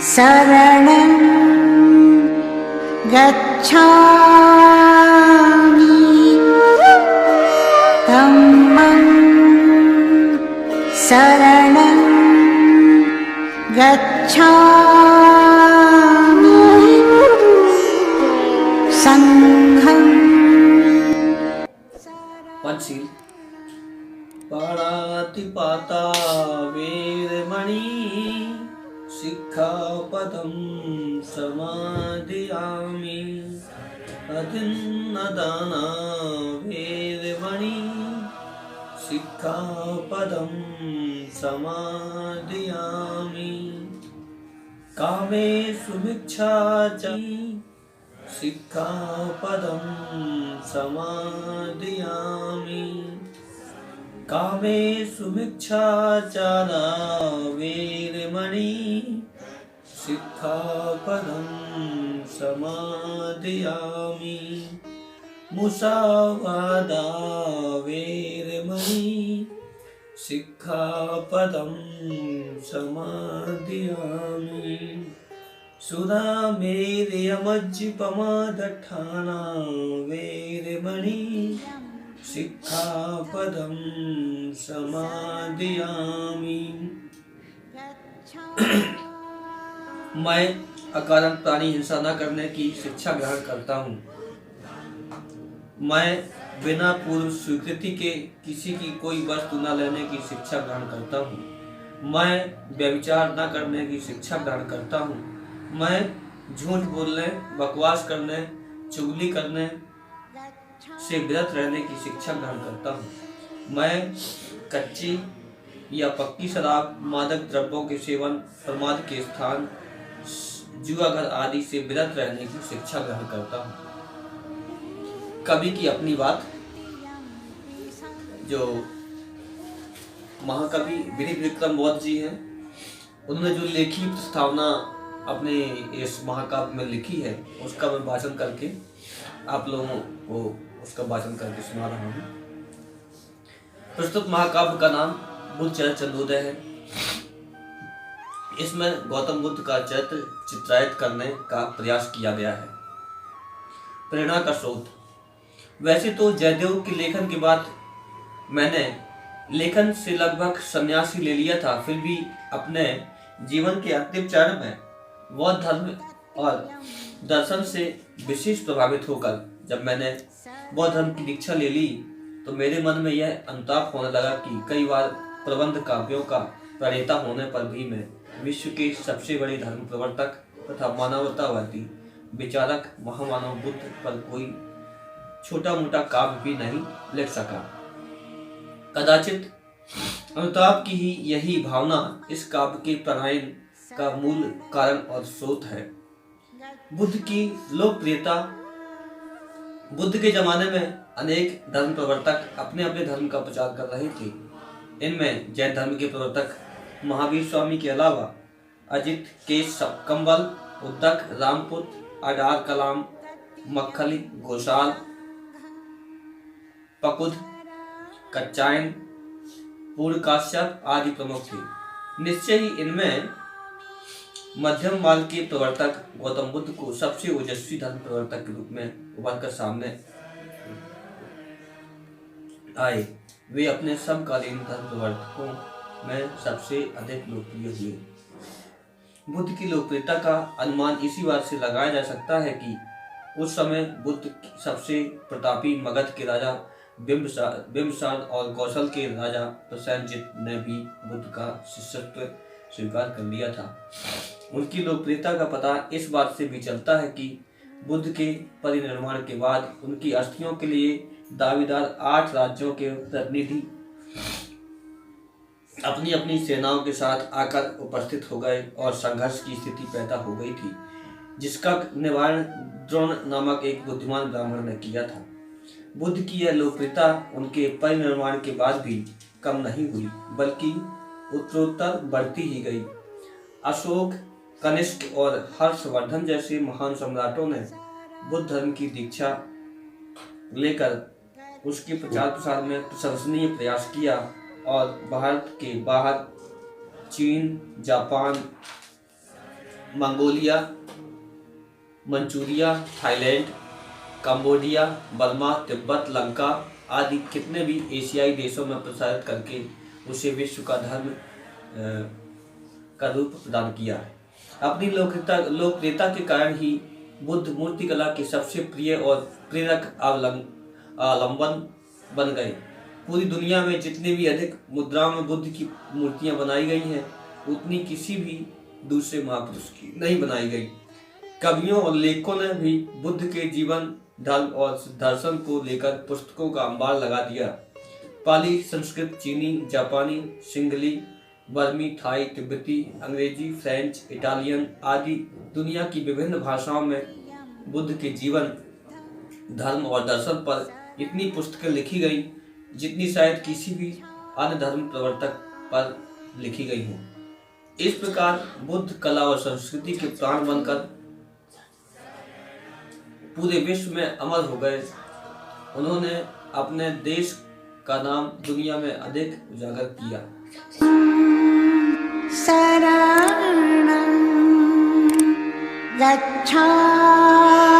शरणं गच्छामि धम्मं शरणं गच्छामि संघं पंचशील। पाणातिपाता वेरमणि सिक्खापदं समादयामि। अदिन्नदाना वेरमणि सिक्खापदं समादयामि। कामेषु मिच्छाचारी सिक्खापदं समादयामि। कामेषु मिच्छाचारा वेरमणि सिक्खापदं समादयामि। मुसावादा वेरमणि सिक्खापदं समादयामि। सुरामेरयमज्जिपमादठाना वेरमणि सिक्खापदं समादयामि। मैं अकारण प्राणी हिंसा न करने की शिक्षा ग्रहण करता हूँ। मैं बिना पूर्व स्वीकृति के किसी की कोई वस्तु न लेने की शिक्षा ग्रहण करता हूँ। मैं व्यभिचार न करने की शिक्षा ग्रहण करता हूँ। मैं झूठ बोलने, बकवास करने, चुगली करने से विरत रहने की शिक्षा ग्रहण करता हूँ। मैं कच्ची या पक्की शराब, मादक द्रव्यों के सेवन, प्रमाद के स्थान, जुआघर आदि से विरत रहने की शिक्षा ग्रहण करता हूँ। कवि की अपनी बात, जो महाकवि विनीत विक्रम बौद्ध जी हैं, उन्होंने जो लेखी प्रस्तावना अपने इस महाकाव्य में लिखी है, उसका मैं वाचन करके आप लोगों को उसका वाचन करके सुना रहा हूँ। प्रस्तुत महाकाव्य का नाम बुद्ध चरित्र चंद्रोदय है। इसमें गौतम बुद्ध का चरित्र चित्रायित करने का प्रयास किया गया है। प्रेरणा का स्रोत। वैसे तो जयदेव के लेखन के बाद मैंने लेखन से लगभग संन्यास ही ले लिया था, फिर भी अपने जीवन के अंतिम चरण में बौद्ध धर्म और दर्शन से विशेष प्रभावित होकर जब मैंने बौद्ध धर्म की दीक्षा ले ली, तो मेरे मन में यह अनुताप होने लगा कि कई बार प्रबंध काव्यों का प्रणेता होने पर भी मैं विश्व के सबसे बड़े धर्म प्रवर्तक तथा मानवतावादी विचारक महामानव बुद्ध पर कोई छोटा मोटा काव्य भी नहीं लिख सका। कदाचित अनुताप की ही यही भावना इस काव्य के प्रणयन का मूल कारण और स्रोत है। बुद्ध की लोकप्रियता। बुद्ध के जमाने में अनेक धर्म प्रवर्तक अपने अपने धर्म का प्रचार कर रहे थे। इनमें जैन धर्म के प्रवर्तक महावीर स्वामी के अलावा अजित, केश कंबल, उद्दक, रामपुत, अडार कलाम, मक्खली, घोषाल, पकुद, कच्चायन, पूर्ण काश्यप आदि प्रमुख थे। निश्चय ही इनमें मध्यम मार्ग के प्रवर्तक गौतम बुद्ध को सबसे ओजस्वी धर्म प्रवर्तक के रूप में उभर कर सामने आए। वे अपने समकालीन धर्म प्रवर्तकों में सबसे अधिक लोकप्रिय हुए। बुद्ध की लोकप्रियता का अनुमान इसी बात से लगाया जा सकता है कि उस समय बुद्ध सबसे प्रतापी मगध के राजा बिंबिसार और कौशल के राजा प्रसेनजित ने भी बुद्ध का शिष्यत्व स्वीकार कर लिया था। उनकी लोकप्रियता का पता इस बात से भी चलता है कि बुद्ध के परिनिर्वाण के बाद उनकी अस्थियों के लिए दावेदार 8 राज्यों के प्रतिनिधि अपनी अपनी सेनाओं के साथ आकर उपस्थित हो गए और संघर्ष की स्थिति पैदा हो गई थी, जिसका निवारण द्रोण नामक एक बुद्धिमान ब्राह्मण ने किया था। बुद्ध की यह लोकप्रियता उनके परिनिर्वाण के बाद भी कम नहीं हुई, बल्कि उत्तरोत्तर बढ़ती ही गई। अशोक, कनिष्क और हर्षवर्धन जैसे महान सम्राटों ने बुद्ध धर्म की दीक्षा लेकर उसके प्रचार प्रसार में प्रशंसनीय प्रयास किया और भारत के बाहर चीन, Japan, Mongolia, Manchuria, Thailand, Cambodia, Burma, Tibet, Lanka आदि कितने भी एशियाई देशों में प्रसारित करके उसे विश्व का धर्म का रूप प्रदान किया है। अपनी लोकप्रियता के कारण ही बुद्ध मूर्तिकला के सबसे प्रिय और प्रेरक अवलंबन बन गए। पूरी दुनिया में जितनी भी अधिक मुद्राओं में बुद्ध की मूर्तियां बनाई गई हैं, उतनी किसी भी दूसरे महापुरुष की नहीं बनाई गई। कवियों और लेखकों ने भी बुद्ध के जीवन, धर्म और दर्शन को लेकर पुस्तकों का अंबार लगा दिया। पाली, संस्कृत, चीनी, जापानी, सिंगली, बर्मी, थाई, तिब्बती, अंग्रेजी, फ्रेंच, इटालियन आदि दुनिया की विभिन्न भाषाओं में बुद्ध के जीवन, धर्म और दर्शन पर इतनी पुस्तकें लिखी गई जितनी शायद किसी भी अन्य धर्म प्रवर्तक पर लिखी गई हों। इस प्रकार बुद्ध कला और संस्कृति के प्राण बनकर पूरे विश्व में अमर हो गए। उन्होंने अपने देश का नाम दुनिया में अधिक उजागर किया। शरणं गच्छामि।